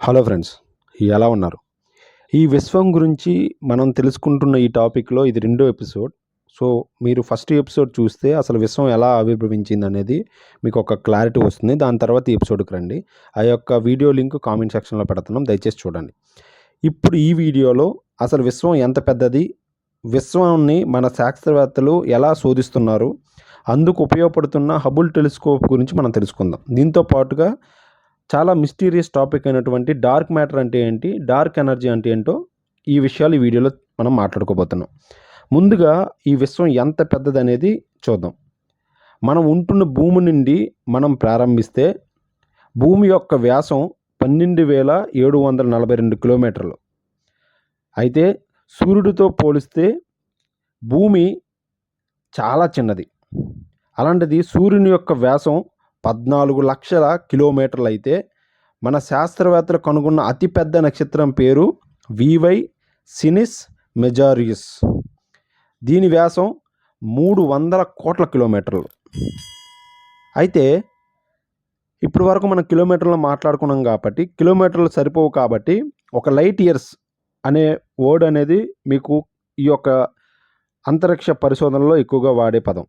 Hello friends, ఎలా ఉన్నారు? ఈ విశ్వం గురించి మనం తెలుసుకుంటున్న ఈ టాపిక్లో ఇది రెండో ఎపిసోడ్. సో మీరు ఫస్ట్ ఎపిసోడ్ చూస్తే అసలు విశ్వం ఎలా ఆవిర్భవించింది అనేది మీకు ఒక క్లారిటీ వస్తుంది. దాని తర్వాత ఈ ఎపిసోడ్కి రండి. ఆ యొక్క వీడియో లింక్ కామెంట్ సెక్షన్లో పెడుతున్నాం, దయచేసి చూడండి. ఇప్పుడు ఈ వీడియోలో అసలు విశ్వం ఎంత పెద్దది, విశ్వాన్ని మన శాస్త్రవేత్తలు ఎలా శోధిస్తున్నారు, అందుకు ఉపయోగపడుతున్న హబుల్ టెలిస్కోప్ గురించి మనం తెలుసుకుందాం. దీంతో పాటుగా చాలా మిస్టీరియస్ టాపిక్ అయినటువంటి డార్క్ మ్యాటర్ అంటే ఏంటి, డార్క్ ఎనర్జీ అంటే ఏంటో ఈ విషయాలు ఈ వీడియోలో మనం మాట్లాడుకోబోతున్నాం. ముందుగా ఈ విశ్వం ఎంత పెద్దది అనేది చూద్దాం. మనం ఉంటున్న భూమి నుండి మనం ప్రారంభిస్తే భూమి యొక్క వ్యాసం 12,742 కిలోమీటర్లు. అయితే సూర్యుడితో పోలిస్తే భూమి చాలా చిన్నది. అలాంటిది సూర్యుని యొక్క వ్యాసం 14 లక్షల కిలోమీటర్లు అయితే మన శాస్త్రవేత్తలు కనుగొన్న అతిపెద్ద నక్షత్రం పేరు వివై సినిస్ మెజారియస్. దీని వ్యాసం 300 కోట్ల కిలోమీటర్లు. అయితే ఇప్పటి వరకు మనం కిలోమీటర్లు మాట్లాడుకున్నాం కాబట్టి కిలోమీటర్లు సరిపోవు కాబట్టి ఒక లైట్ ఇయర్స్ అనే వర్డ్ అనేది మీకు ఈ యొక్క అంతరిక్ష పరిశోధనలో ఎక్కువగా వాడే పదం.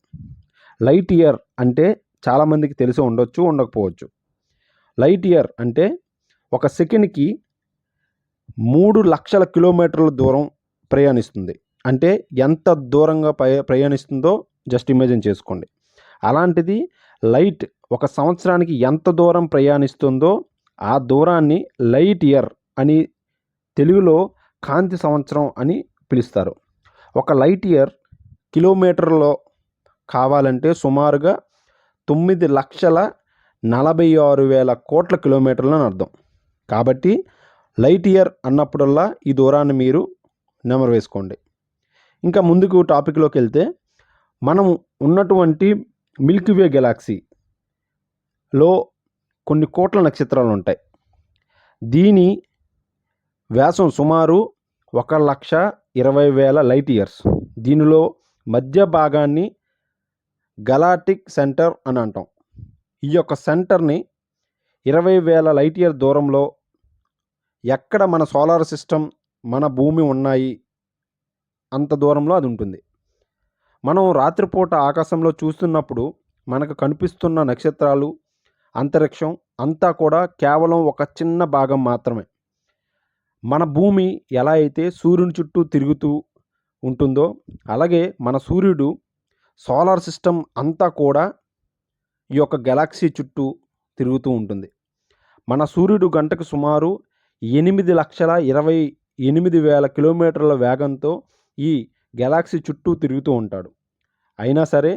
లైట్ ఇయర్ అంటే చాలామందికి తెలిసి ఉండొచ్చు, ఉండకపోవచ్చు. లైట్ ఇయర్ అంటే ఒక సెకండ్కి 3 లక్షల కిలోమీటర్ల దూరం ప్రయాణిస్తుంది. అంటే ఎంత దూరంగా ప్రయాణిస్తుందో జస్ట్ ఇమేజిన్ చేసుకోండి. అలాంటిది లైట్ ఒక సంవత్సరానికి ఎంత దూరం ప్రయాణిస్తుందో ఆ దూరాన్ని లైట్ ఇయర్ అని, తెలుగులో కాంతి సంవత్సరం అని పిలుస్తారు. ఒక లైట్ ఇయర్ కిలోమీటర్లో కావాలంటే సుమారుగా 9,46,000 కోట్ల కిలోమీటర్లు అని అర్థం. కాబట్టి లైట్ ఇయర్ అన్నప్పుడల్లా ఈ దూరాన్ని మీరు నెమరు వేసుకోండి. ఇంకా ముందుకు టాపిక్లోకి వెళ్తే, మనం ఉన్నటువంటి మిల్కీవే గెలాక్సీలో కొన్ని కోట్ల నక్షత్రాలు ఉంటాయి. దీని వ్యాసం సుమారు 1,20,000 లైట్ ఇయర్స్. దీనిలో మధ్య భాగాన్ని గలాక్టిక్ సెంటర్ అని అంటాం. ఈ యొక్క సెంటర్ని 20,000 లైట్ ఇయర్ దూరంలో ఎక్కడ మన సోలార్ సిస్టమ్, మన భూమి ఉన్నాయి అంత దూరంలో అది ఉంటుంది. మనం రాత్రిపూట ఆకాశంలో చూస్తున్నప్పుడు మనకు కనిపిస్తున్న నక్షత్రాలు, అంతరిక్షం అంతా కూడా కేవలం ఒక చిన్న భాగం మాత్రమే. మన భూమి ఎలా అయితే సూర్యుని చుట్టూ తిరుగుతూ ఉంటుందో అలాగే మన సూర్యుడు, సోలార్ సిస్టమ్ అంతా కూడా ఈ యొక్క గెలాక్సీ చుట్టూ తిరుగుతూ ఉంటుంది. మన సూర్యుడు గంటకు సుమారు 8,28,000 కిలోమీటర్ల వేగంతో ఈ గెలాక్సీ చుట్టూ తిరుగుతూ ఉంటాడు. అయినా సరే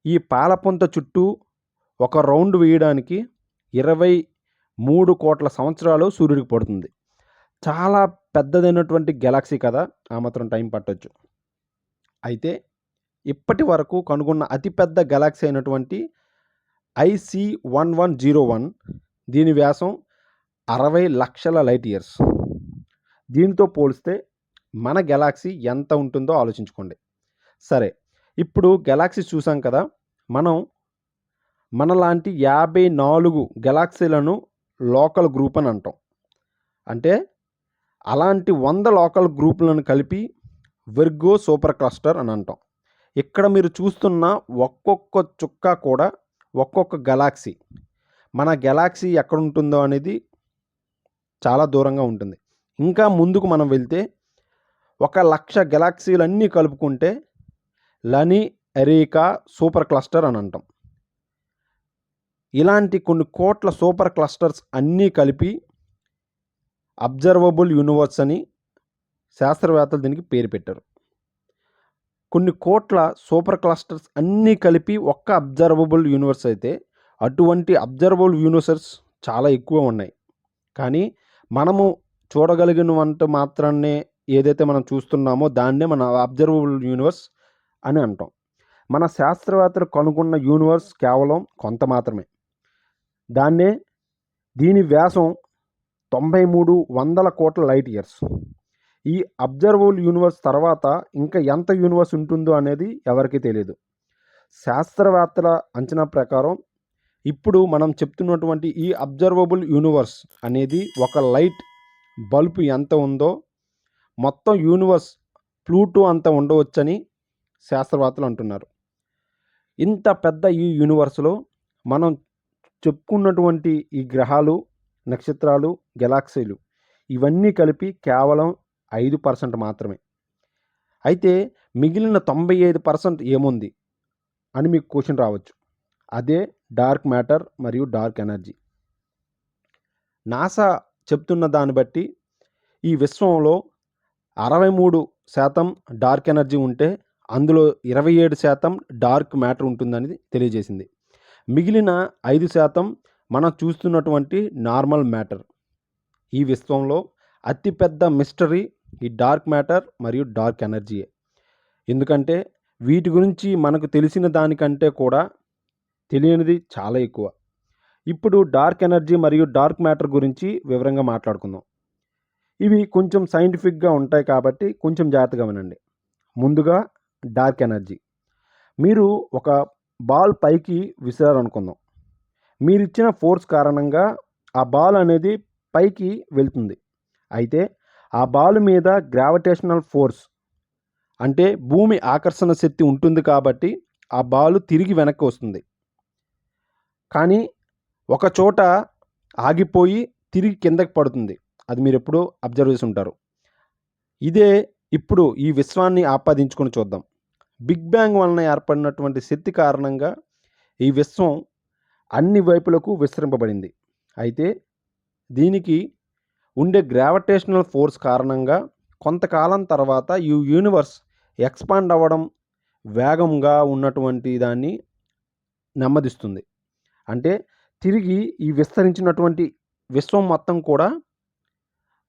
ఈ పాలపుంత చుట్టూ ఒక రౌండ్ వేయడానికి 23 కోట్ల సంవత్సరాలు సూర్యుడికి పడుతుంది. చాలా పెద్దదైనటువంటి గెలాక్సీ కదా, ఆ మాత్రం టైం పట్టొచ్చు. అయితే ఇప్పటి వరకు కనుగొన్న అతిపెద్ద గెలాక్సీ అయినటువంటి IC1101, దీని వ్యాసం 60 లక్షల లైట్ ఇయర్స్. దీనితో పోలిస్తే మన గెలాక్సీ ఎంత ఉంటుందో ఆలోచించుకోండి. సరే, ఇప్పుడు గెలాక్సీ చూసాం కదా, మనం మనలాంటి 54 గెలాక్సీలను లోకల్ గ్రూప్ అని అంటాం. అంటే అలాంటి 100 లోకల్ గ్రూపులను కలిపి విర్గో సూపర్ క్లస్టర్ అని అంటాం. ఇక్కడ మీరు చూస్తున్న ఒక్కొక్క చుక్క కూడా ఒక్కొక్క గెలాక్సీ. మన గెలాక్సీ ఎక్కడ ఉంటుందో అనేది చాలా దూరంగా ఉంటుంది. ఇంకా ముందుకు మనం వెళ్తే 1,00,000 గెలాక్సీలన్నీ కలుపుకుంటే లనీ ఎరీకా సూపర్ క్లస్టర్ అని అంటాం. ఇలాంటి కొన్ని కోట్ల సూపర్ క్లస్టర్స్ అన్నీ కలిపి అబ్జర్వబుల్ యూనివర్స్ అని శాస్త్రవేత్తలు దీనికి పేరు పెట్టారు. కొన్ని కోట్ల సూపర్ క్లస్టర్స్ అన్నీ కలిపి ఒక్క అబ్జర్వబుల్ యూనివర్స్ అయితే, అటువంటి అబ్జర్వబుల్ యూనివర్సెస్ చాలా ఎక్కువ ఉన్నాయి. కానీ మనము చూడగలిగినంత మాత్రాన్నే ఏదైతే మనం చూస్తున్నామో దాన్నే మన అబ్జర్వబుల్ యూనివర్స్ అని అంటాం. మన శాస్త్రవేత్తలు కనుగొన్న యూనివర్స్ కేవలం కొంత మాత్రమే. దీని వ్యాసం 9300 కోట్ల లైట్ ఇయర్స్. ఈ అబ్జర్వబుల్ యూనివర్స్ తర్వాత ఇంకా ఎంత యూనివర్స్ ఉంటుందో అనేది ఎవరికీ తెలియదు. శాస్త్రవేత్తల అంచనా ప్రకారం ఇప్పుడు మనం చెప్తున్నటువంటి ఈ అబ్జర్వబుల్ యూనివర్స్ అనేది ఒక లైట్ బల్బ్ ఎంత ఉందో మొత్తం యూనివర్స్ ప్లూటో అంత ఉండవచ్చని శాస్త్రవేత్తలు అంటున్నారు. ఇంత పెద్ద ఈ యూనివర్స్లో మనం చెప్పుకున్నటువంటి ఈ గ్రహాలు, నక్షత్రాలు, గెలాక్సీలు ఇవన్నీ కలిపి కేవలం 5% మాత్రమే. అయితే మిగిలిన 95% ఏముంది అని మీకు క్వశ్చన్ రావచ్చు. అదే డార్క్ మ్యాటర్ మరియు డార్క్ ఎనర్జీ. నాసా చెప్తున్న దాన్ని బట్టి ఈ విశ్వంలో 63% డార్క్ ఎనర్జీ ఉంటే అందులో 27% డార్క్ మ్యాటర్ ఉంటుందని తెలియజేసింది. మిగిలిన 5% మనం చూస్తున్నటువంటి నార్మల్ మ్యాటర్. ఈ విశ్వంలో అతిపెద్ద మిస్టరీ ఈ డార్క్ మ్యాటర్ మరియు డార్క్ ఎనర్జీయే. ఎందుకంటే వీటి గురించి మనకు తెలిసిన దానికంటే కూడా తెలియనిది చాలా ఎక్కువ. ఇప్పుడు డార్క్ ఎనర్జీ మరియు డార్క్ మ్యాటర్ గురించి వివరంగా మాట్లాడుకుందాం. ఇవి కొంచెం సైంటిఫిక్గా ఉంటాయి కాబట్టి కొంచెం జాగ్రత్తగా వినండి. ముందుగా డార్క్ ఎనర్జీ. మీరు ఒక బాల్ పైకి విసిరారనుకుందాం. మీరిచ్చిన ఫోర్స్ కారణంగా ఆ బాల్ అనేది పైకి వెళ్తుంది. అయితే ఆ బాల్ మీద గ్రావిటేషనల్ ఫోర్స్ అంటే భూమి ఆకర్షణ శక్తి ఉంటుంది కాబట్టి ఆ బాల్ తిరిగి వెనక్కి వస్తుంది. కానీ ఒక చోట ఆగిపోయి తిరిగి కిందకి పడుతుంది. అది మీరు ఎప్పుడూ అబ్జర్వ్ చేసి ఉంటారు. ఇదే ఇప్పుడు ఈ విశ్వాన్ని ఆపాదించుకొని చూద్దాం. బిగ్ బ్యాంగ్ వలన ఏర్పడినటువంటి శక్తి కారణంగా ఈ విశ్వం అన్ని వైపులకు విస్తరింపబడింది. అయితే దీనికి ఉండే గ్రావిటేషనల్ ఫోర్స్ కారణంగా కొంతకాలం తర్వాత ఈ యూనివర్స్ ఎక్స్పాండ్ అవ్వడం వేగంగా ఉన్నటువంటి దాన్ని నెమ్మదిస్తుంది. అంటే తిరిగి ఈ విస్తరించినటువంటి విశ్వం మొత్తం కూడా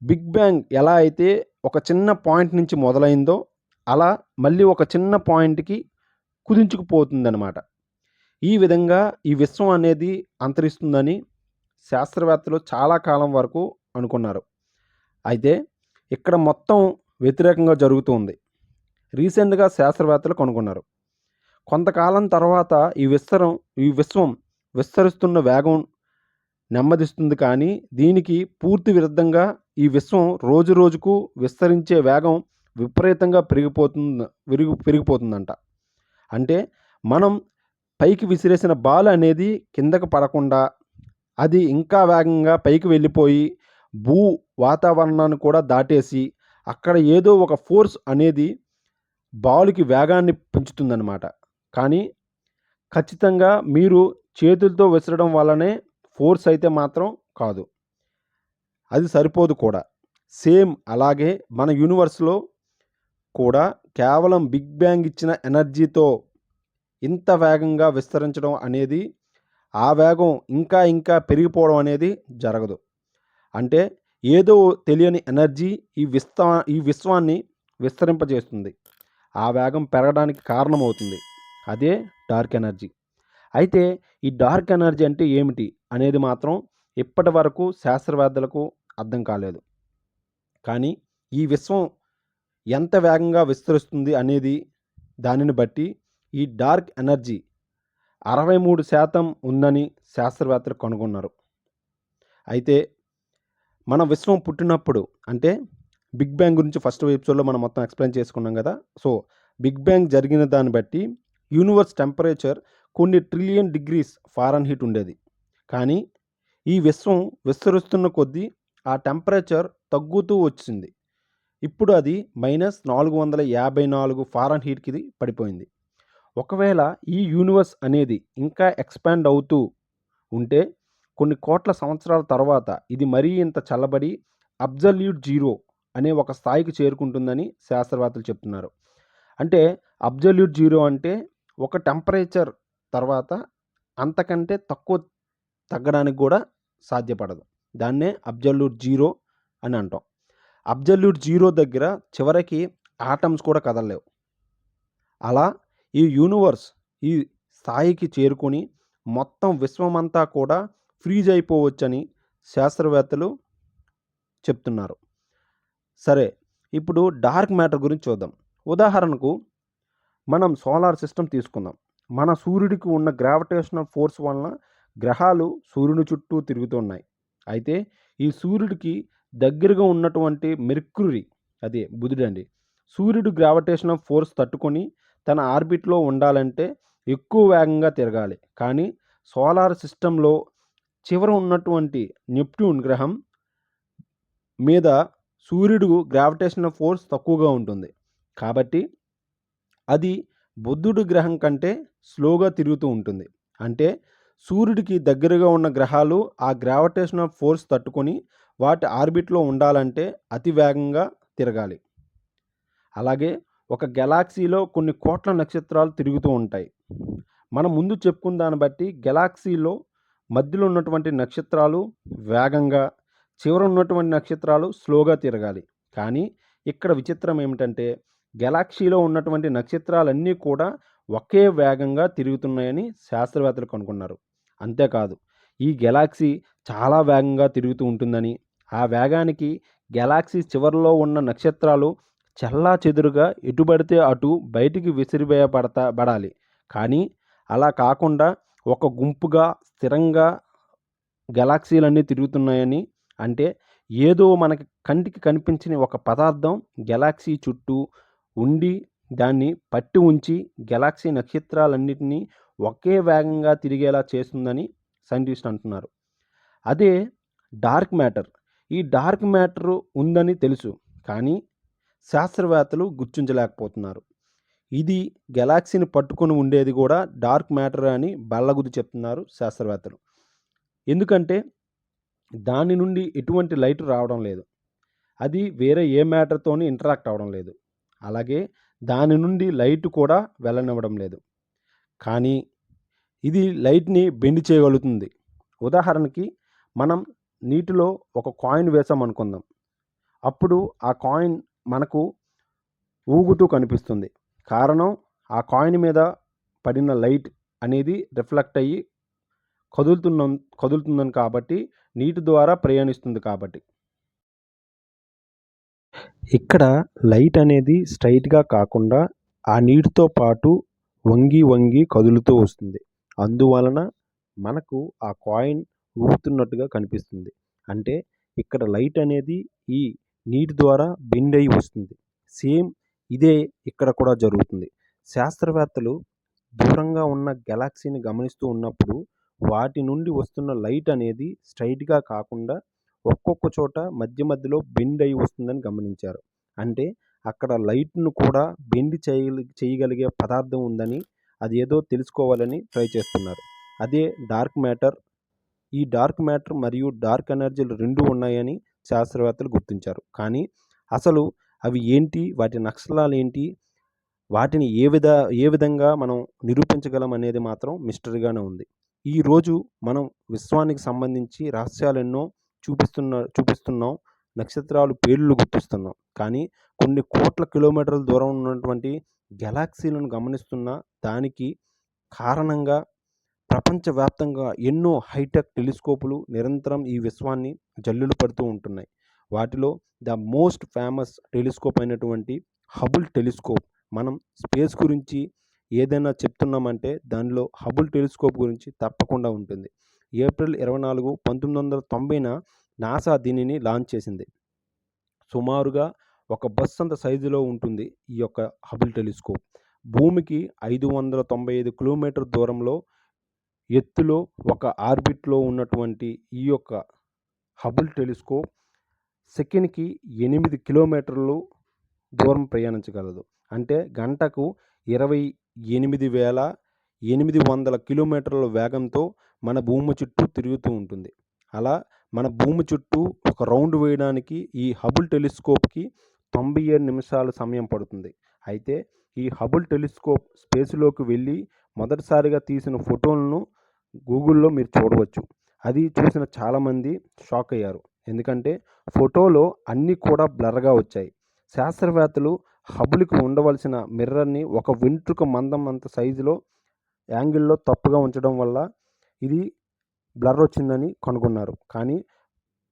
బిగ్ బ్యాంగ్ ఎలా అయితే ఒక చిన్న పాయింట్ నుంచి మొదలైందో అలా మళ్ళీ ఒక చిన్న పాయింట్కి కుదించుకుపోతుందన్నమాట. ఈ విధంగా ఈ విశ్వం అనేది అంతరిస్తుందని శాస్త్రవేత్తలు చాలా కాలం వరకు అనుకున్నారు. అయితే ఇక్కడ మొత్తం వ్యతిరేకంగా జరుగుతుంది. రీసెంట్గా శాస్త్రవేత్తలు కనుగొన్నారు. కొంతకాలం తర్వాత ఈ విశ్వం విస్తరిస్తున్న వేగం నెమ్మదిస్తుంది. కానీ దీనికి పూర్తి విరుద్ధంగా ఈ విశ్వం రోజు రోజుకు విస్తరించే వేగం విపరీతంగా పెరిగిపోతుందంట. అంటే మనం పైకి విసిరేసిన బాల్ అనేది కిందకు పడకుండా అది ఇంకా వేగంగా పైకి వెళ్ళిపోయి భూ వాతావరణాన్ని కూడా దాటేసి అక్కడ ఏదో ఒక ఫోర్స్ అనేది బాలుకి వేగాన్ని పెంచుతుందన్నమాట. కానీ ఖచ్చితంగా మీరు చేతులతో విసరడం వల్లనే ఫోర్స్ అయితే మాత్రం కాదు. అది సరిపోదు కూడా. సేమ్ అలాగే మన యూనివర్స్లో కూడా కేవలం బిగ్ బ్యాంగ్ ఇచ్చిన ఎనర్జీతో ఇంత వేగంగా విస్తరించడం అనేది ఆ వేగం ఇంకా ఇంకా పెరిగిపోవడం అనేది జరగదు. అంటే ఏదో తెలియని ఎనర్జీ ఈ విశ్వాన్ని విస్తరింపజేస్తుంది. ఆ వేగం పెరగడానికి కారణమవుతుంది. అదే డార్క్ ఎనర్జీ. అయితే ఈ డార్క్ ఎనర్జీ అంటే ఏమిటి అనేది మాత్రం ఇప్పటి వరకు శాస్త్రవేత్తలకు అర్థం కాలేదు. కానీ ఈ విశ్వం ఎంత వేగంగా విస్తరిస్తుంది అనేది దానిని బట్టి ఈ డార్క్ ఎనర్జీ 63% ఉందని శాస్త్రవేత్తలు కనుగొన్నారు. అయితే మన విశ్వం పుట్టినప్పుడు అంటే బిగ్ బ్యాంగ్ గురించి ఫస్ట్ ఎపిసోడ్లో మనం మొత్తం ఎక్స్ప్లెయిన్ చేసుకున్నాం కదా. సో బిగ్ బ్యాంగ్ జరిగిన దాన్ని బట్టి యూనివర్స్ టెంపరేచర్ కొన్ని ట్రిలియన్ డిగ్రీస్ ఫారెన్హీట్ ఉండేది. కానీ ఈ విశ్వం విస్తరిస్తున్న కొద్దీ ఆ టెంపరేచర్ తగ్గుతూ వచ్చింది. ఇప్పుడు అది -454 ఫారెన్హీట్కి పడిపోయింది. ఒకవేళ ఈ యూనివర్స్ అనేది ఇంకా ఎక్స్పాండ్ అవుతూ ఉంటే కొన్ని కోట్ల సంవత్సరాల తర్వాత ఇది మరీ ఇంత చల్లబడి అబ్జల్యూట్ జీరో అనే ఒక స్థాయికి చేరుకుంటుందని శాస్త్రవేత్తలు చెప్తున్నారు. అంటే అబ్జల్యూట్ జీరో అంటే ఒక టెంపరేచర్ తర్వాత అంతకంటే తక్కువ తగ్గడానికి కూడా సాధ్యపడదు. దాన్నే అబ్జల్యూట్ జీరో అని అంటాం. అబ్జల్యూట్ జీరో దగ్గర చివరికి ఆటమ్స్ కూడా కదలలేవు. అలా ఈ యూనివర్స్ ఈ స్థాయికి చేరుకొని మొత్తం విశ్వమంతా కూడా ఫ్రీజ్ అయిపోవచ్చని శాస్త్రవేత్తలు చెప్తున్నారు. సరే, ఇప్పుడు డార్క్ మ్యాటర్ గురించి చూద్దాం. ఉదాహరణకు మనం సోలార్ సిస్టమ్ తీసుకుందాం. మన సూర్యుడికి ఉన్న గ్రావిటేషనల్ ఫోర్స్ వలన గ్రహాలు సూర్యుని చుట్టూ తిరుగుతున్నాయి. అయితే ఈ సూర్యుడికి దగ్గరగా ఉన్నటువంటి మెర్క్యూరీ, అదే బుధుడండి, సూర్యుడు గ్రావిటేషనల్ ఫోర్స్ తట్టుకొని తన ఆర్బిట్లో ఉండాలంటే ఎక్కువ వేగంగా తిరగాలి. కానీ సోలార్ సిస్టంలో చివర ఉన్నటువంటి నెప్ట్యూన్ గ్రహం మీద సూర్యుడు గ్రావిటేషనల్ ఫోర్స్ తక్కువగా ఉంటుంది. కాబట్టి అది బుధుడు గ్రహం కంటే స్లోగా తిరుగుతూ ఉంటుంది. అంటే సూర్యుడికి దగ్గరగా ఉన్న గ్రహాలు ఆ గ్రావిటేషనల్ ఫోర్స్ తట్టుకొని వాటి ఆర్బిట్లో ఉండాలంటే అతి వేగంగా తిరగాలి. అలాగే ఒక గెలాక్సీలో కొన్ని కోట్ల నక్షత్రాలు తిరుగుతూ ఉంటాయి. మనం ముందు చెప్పుకున్న దాన్ని బట్టి గెలాక్సీలో మధ్యలో ఉన్నటువంటి నక్షత్రాలు వేగంగా, చివర ఉన్నటువంటి నక్షత్రాలు స్లోగా తిరగాలి. కానీ ఇక్కడ విచిత్రం ఏమిటంటే గెలాక్సీలో ఉన్నటువంటి నక్షత్రాలన్నీ కూడా ఒకే వేగంగా తిరుగుతున్నాయని శాస్త్రవేత్తలు కనుగొన్నారు. అంతేకాదు, ఈ గెలాక్సీ చాలా వేగంగా తిరుగుతూ ఉంటుందని, ఆ వేగానికి గెలాక్సీ చివరిలో ఉన్న నక్షత్రాలు చెల్లాచెదురుగా ఎటు పడితే అటు బయటికి విసిరివేయబడాలి. కానీ అలా కాకుండా ఒక గుంపుగా స్థిరంగా గెలాక్సీలన్నీ తిరుగుతున్నాయని, అంటే ఏదో మనకి కంటికి కనిపించని ఒక పదార్థం గెలాక్సీ చుట్టూ ఉండి దాన్ని పట్టి ఉంచి గెలాక్సీ నక్షత్రాలన్నిటినీ ఒకే వేగంగా తిరిగేలా చేస్తుందని సైంటిస్ట్ అంటున్నారు. అదే డార్క్ మ్యాటర్. ఈ డార్క్ మ్యాటర్ ఉందని తెలుసు, కానీ శాస్త్రవేత్తలు గుర్తించలేకపోతున్నారు. ఇది గెలాక్సీని పట్టుకొని ఉండేది కూడా డార్క్ మ్యాటర్ అని బల్లగుద్ది చెప్తున్నారు శాస్త్రవేత్తలు. ఎందుకంటే దాని నుండి ఎటువంటి లైట్ రావడం లేదు. అది వేరే ఏ మ్యాటర్తోని ఇంటరాక్ట్ అవ్వడం లేదు. అలాగే దాని నుండి లైట్ కూడా వెళ్ళనివ్వడం లేదు. కానీ ఇది లైట్ని బెండ్ చేయగలుగుతుంది. ఉదాహరణకి మనం నీటిలో ఒక కాయిన్ వేసామనుకుందాం. అప్పుడు ఆ కాయిన్ మనకు ఊగుతూ కనిపిస్తుంది. కారణం ఆ కాయిన్ మీద పడిన లైట్ అనేది రిఫ్లెక్ట్ అయ్యి కదులుతుందని కాబట్టి, నీటి ద్వారా ప్రయాణిస్తుంది కాబట్టి. ఇక్కడ లైట్ అనేది స్ట్రైట్గా కాకుండా ఆ నీటితో పాటు వంగి వంగి కదులుతూ వస్తుంది. అందువలన మనకు ఆ కాయిన్ ఊగుతున్నట్టుగా కనిపిస్తుంది. అంటే ఇక్కడ లైట్ అనేది ఈ నీటి ద్వారా బెండ్ అయ్యి వస్తుంది. సేమ్ ఇదే ఇక్కడ కూడా జరుగుతుంది. శాస్త్రవేత్తలు దూరంగా ఉన్న గెలాక్సీని గమనిస్తూ ఉన్నప్పుడు వాటి నుండి వస్తున్న లైట్ అనేది స్ట్రైట్గా కాకుండా ఒక్కొక్క చోట మధ్య మధ్యలో బెండ్ అయి వస్తుందని గమనించారు. అంటే అక్కడ లైట్ను కూడా బెండ్ చేయగలిగే పదార్థం ఉందని, అది ఏదో తెలుసుకోవాలని ట్రై చేస్తున్నారు. అదే డార్క్ మ్యాటర్. ఈ డార్క్ మ్యాటర్ మరియు డార్క్ ఎనర్జీలు రెండు ఉన్నాయని శాస్త్రవేత్తలు గుర్తించారు. కానీ అసలు అవి ఏంటి, వాటి లక్షణాలు ఏంటి, వాటిని ఏ విధంగా మనం నిరూపించగలం అనేది మాత్రం మిస్టరీగానే ఉంది. ఈరోజు మనం విశ్వానికి సంబంధించి రహస్యాలెన్నో చూపిస్తున్నాం, నక్షత్రాలు పేర్లు గుర్తిస్తున్నాం. కానీ కొన్ని కోట్ల కిలోమీటర్ల దూరం ఉన్నటువంటి గెలాక్సీలను గమనిస్తున్న దానికి కారణంగా ప్రపంచవ్యాప్తంగా ఎన్నో హైటెక్ టెలిస్కోపులు నిరంతరం ఈ విశ్వాన్ని జల్లులు పడుతూ ఉంటున్నాయి. వాటిలో ద మోస్ట్ ఫేమస్ టెలిస్కోప్ అయినటువంటి హబుల్ టెలిస్కోప్. మనం స్పేస్ గురించి ఏదైనా చెప్తున్నామంటే దానిలో హబుల్ టెలిస్కోప్ గురించి తప్పకుండా ఉంటుంది. ఏప్రిల్ 24, 1990న నాసా దీనిని లాంచ్ చేసింది. సుమారుగా ఒక బస్ అంత సైజులో ఉంటుంది ఈ యొక్క హబుల్ టెలిస్కోప్. భూమికి 595 కిలోమీటర్ దూరంలో ఎత్తులో ఒక ఆర్బిట్లో ఉన్నటువంటి ఈ యొక్క హబుల్ టెలిస్కోప్ సెకండ్కి 8 కిలోమీటర్లు దూరం ప్రయాణించగలదు. అంటే గంటకు 28,800 కిలోమీటర్ల వేగంతో మన భూమి చుట్టూ తిరుగుతూ ఉంటుంది. అలా మన భూమి చుట్టూ ఒక రౌండ్ వేయడానికి ఈ హబుల్ టెలిస్కోప్కి 97 నిమిషాల సమయం పడుతుంది. అయితే ఈ హబుల్ టెలిస్కోప్ స్పేస్లోకి వెళ్ళి మొదటిసారిగా తీసిన ఫోటోలను గూగుల్లో మీరు చూడవచ్చు. అది చూసిన చాలామంది షాక్ అయ్యారు. ఎందుకంటే ఫోటోలో అన్నీ కూడా బ్లర్గా వచ్చాయి. శాస్త్రవేత్తలు హబుల్కి ఉండవలసిన మిర్రర్ని ఒక వెంట్రుక మందం అంత సైజులో యాంగిల్లో తప్పుగా ఉంచడం వల్ల ఇది బ్లర్ వచ్చిందని కనుగొన్నారు. కానీ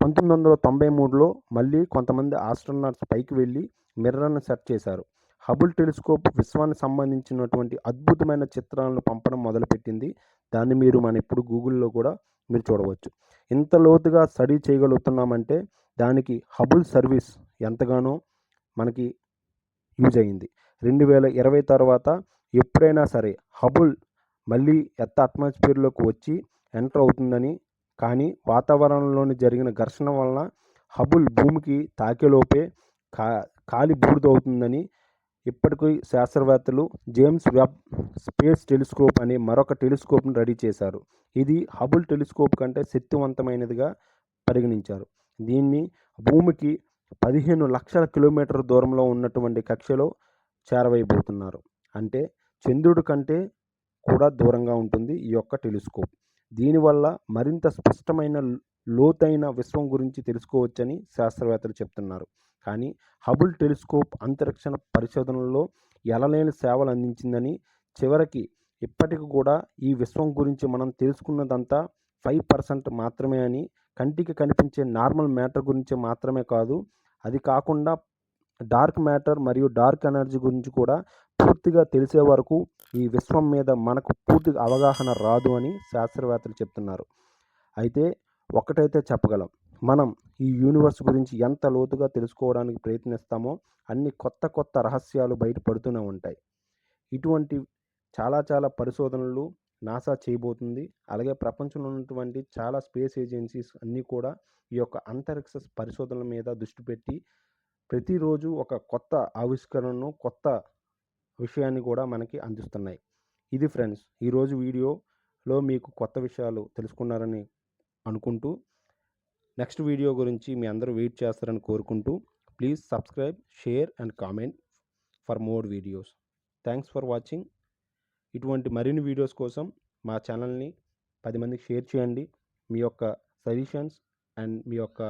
1993లో మళ్ళీ కొంతమంది ఆస్ట్రోనాట్స్ పైకి వెళ్ళి మిర్రర్ను సెట్ చేశారు. హబుల్ టెలిస్కోప్ విశ్వానికి సంబంధించినటువంటి అద్భుతమైన చిత్రాలను పంపడం మొదలుపెట్టింది. దాన్ని మీరు ఇప్పుడు గూగుల్‌లో కూడా మీరు చూడవచ్చు. ఇంత లోతుగా స్టడీ చేయగలుగుతున్నామంటే దానికి హబుల్ సర్వీస్ ఎంతగానో మనకి యూజ్ అయింది. 2020 తర్వాత ఎప్పుడైనా సరే హబుల్ మళ్ళీ ఎర్త్ అట్మాస్ఫియర్‌లోకి వచ్చి ఎంటర్ అవుతుందని, కానీ వాతావరణంలోని జరిగిన ఘర్షణ వలన హబుల్ భూమికి తాకేలోపే కా కాలి బూడిదవుతుందని ఇప్పటికీ శాస్త్రవేత్తలు జేమ్స్ వెబ్ స్పేస్ టెలిస్కోప్ అనే మరొక టెలిస్కోప్ను రెడీ చేశారు. ఇది హబుల్ టెలిస్కోప్ కంటే శక్తివంతమైనదిగా పరిగణించారు. దీన్ని భూమికి 15,00,000 కిలోమీటర్ల దూరంలో ఉన్నటువంటి కక్షలో చేరవేయబోతున్నారు. అంటే చంద్రుడి కంటే కూడా దూరంగా ఉంటుంది ఈ యొక్క టెలిస్కోప్. దీనివల్ల మరింత స్పష్టమైన లోతైన విశ్వం గురించి తెలుసుకోవచ్చని శాస్త్రవేత్తలు చెప్తున్నారు. కానీ హబుల్ టెలిస్కోప్ అంతరిక్ష పరిశోధనలో ఎనలేని సేవలు అందించిందని, చివరికి ఇప్పటికి కూడా ఈ విశ్వం గురించి మనం తెలుసుకున్నదంతా 5% మాత్రమే అని, కంటికి కనిపించే నార్మల్ మ్యాటర్ గురించి మాత్రమే కాదు, అది కాకుండా డార్క్ మ్యాటర్ మరియు డార్క్ ఎనర్జీ గురించి కూడా పూర్తిగా తెలిసే వరకు ఈ విశ్వం మీద మనకు పూర్తిగా అవగాహన రాదు అని శాస్త్రవేత్తలు చెప్తున్నారు. అయితే ఒకటైతే చెప్పగలం, మనం ఈ యూనివర్స్ గురించి ఎంత లోతుగా తెలుసుకోవడానికి ప్రయత్నిస్తామో అన్ని కొత్త కొత్త రహస్యాలు బయటపడుతూనే ఉంటాయి. ఇటువంటి చాలా చాలా పరిశోధనలు నాసా చేయబోతుంది. అలాగే ప్రపంచంలో ఉన్నటువంటి చాలా స్పేస్ ఏజెన్సీస్ అన్నీ కూడా ఈ యొక్క అంతరిక్ష పరిశోధనల మీద దృష్టి పెట్టి ప్రతిరోజు ఒక కొత్త ఆవిష్కరణను, కొత్త విషయాన్ని కూడా మనకి అందిస్తున్నాయి. ఇది ఫ్రెండ్స్, ఈరోజు వీడియోలో మీకు కొత్త విషయాలు తెలుసుకున్నారని అనుకుంటూ, నెక్స్ట్ వీడియో గురించి మీ అందరూ వెయిట్ చేస్తారని కోరుకుంటూ, please subscribe, share and comment for more videos. Thanks for watching. ఇటువంటి మరిన్ని వీడియోస్ కోసం మా ఛానల్ని 10 మందికి షేర్ చేయండి. మీ యొక్క సజెషన్స్ అండ్ మీ యొక్క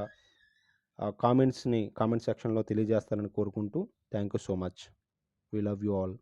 కామెంట్స్ని కామెంట్ సెక్షన్లో తెలియజేస్తారని కోరుకుంటూ, thank you so much. We love you all.